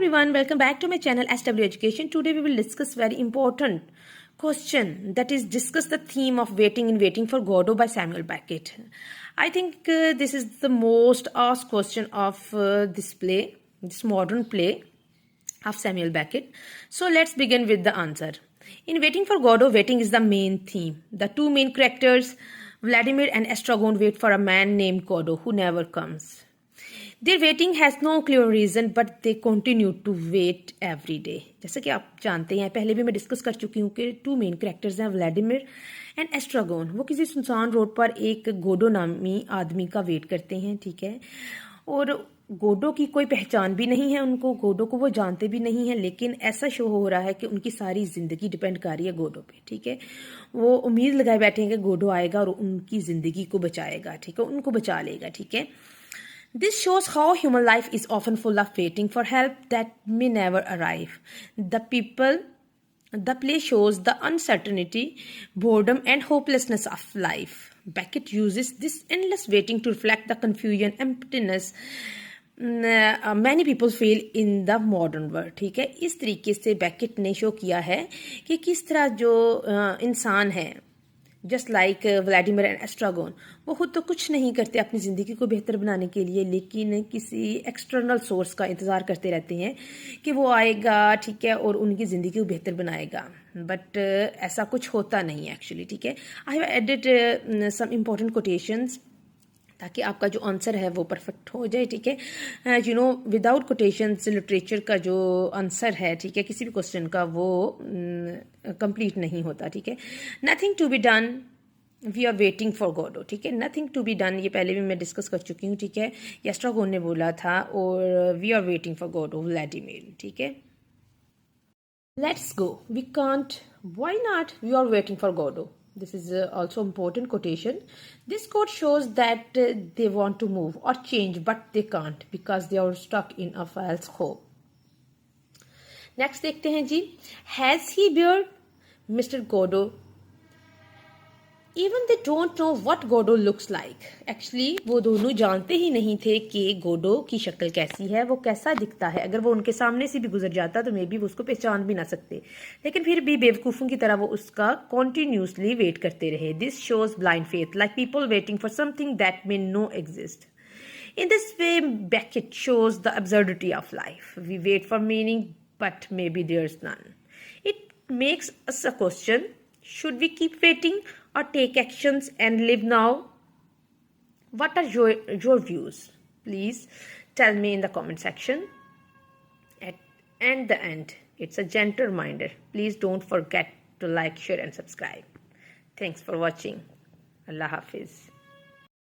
everyone, welcome back to my channel SW Education. Today we will discuss very important question, that is discuss the theme of Waiting in Waiting for Godot by Samuel Beckett. I think this is the most asked question of this modern play of Samuel Beckett. So let's begin with the answer. In Waiting for Godot, waiting is the main theme. The two main characters, Vladimir and Estragon, wait for a man named Godot who never comes. Their waiting has no clear reason, but they continue to wait every day. जैसा कि आप जानते हैं, पहले भी मैं discuss कर चुकी हूँ कि टू मेन कैरेक्टर्स हैं, व्लादिमिर एंड एस्ट्रागोन. वो किसी सुनसान रोड पर एक गोडो नामी आदमी का वेट करते हैं, ठीक है. और गोडो की कोई पहचान भी नहीं है उनको, गोडो को वो जानते भी नहीं है, लेकिन ऐसा शो हो रहा है कि उनकी सारी जिंदगी डिपेंड कर रही है गोडो पे, ठीक है. वो उम्मीद लगाए बैठे हैं कि गोडो आएगा और उनकी जिंदगी को बचाएगा, ठीक है, उनको बचा लेगा, ठीक है. This shows how human life is often full of waiting for help that may never arrive. The play shows the uncertainty, boredom, and hopelessness of life. Beckett uses this endless waiting to reflect the confusion, emptiness many people feel in the modern world. ठीक है, इस तरीके से Beckett ने show किया है कि किस तरह जो इंसान है, just like Vladimir and Estragon, वो खुद तो कुछ नहीं करते अपनी ज़िंदगी को बेहतर बनाने के लिए, लेकिन किसी एक्सटर्नल सोर्स का इंतज़ार करते रहते हैं कि वो आएगा, ठीक है, और उनकी ज़िंदगी को बेहतर बनाएगा. बट ऐसा कुछ होता नहीं है एक्चुअली, ठीक है. I have added some important quotations ताकि आपका जो आंसर है वो परफेक्ट हो जाए, ठीक है. विदाउट कोटेशंस लिटरेचर का जो आंसर है, ठीक है, किसी भी क्वेश्चन का, वो कंप्लीट नहीं होता, ठीक है. Nothing to be done, we are waiting for Godot, ठीक है. नथिंग टू बी डन, ये पहले भी मैं डिस्कस कर चुकी हूँ, ठीक है. एस्ट्रागोन ने बोला था, और we are waiting for Godot, Vladimir, ठीक है. Let's go, we can't, why not, we are waiting for Godot. This is also important quotation. This quote shows that they want to move or change, but they can't because they are stuck in a false hope. Next देखते हैं जी. Has he beard Mr. Godot? Even they don't know what Godot looks like. Actually, वो दोनों जानते ही नहीं थे कि गोडो की शक्ल कैसी है, वो कैसा दिखता है. अगर वो उनके सामने से भी गुजर जाता तो मे बी वो उसको पहचान भी ना सकते, लेकिन फिर भी बेवकूफ़ों की तरह वो उसका कॉन्टिन्यूसली वेट करते रहे. This shows blind faith, like people waiting for something that may no exist. In this way, Beckett shows the absurdity of life. We wait for meaning, but maybe there's none. It makes us a question, should we keep waiting or take actions and live now? What are your views? Please tell me in the comment section. And the end, it's a gentle reminder. Please don't forget to like, share and subscribe. Thanks for watching. Allah Hafiz.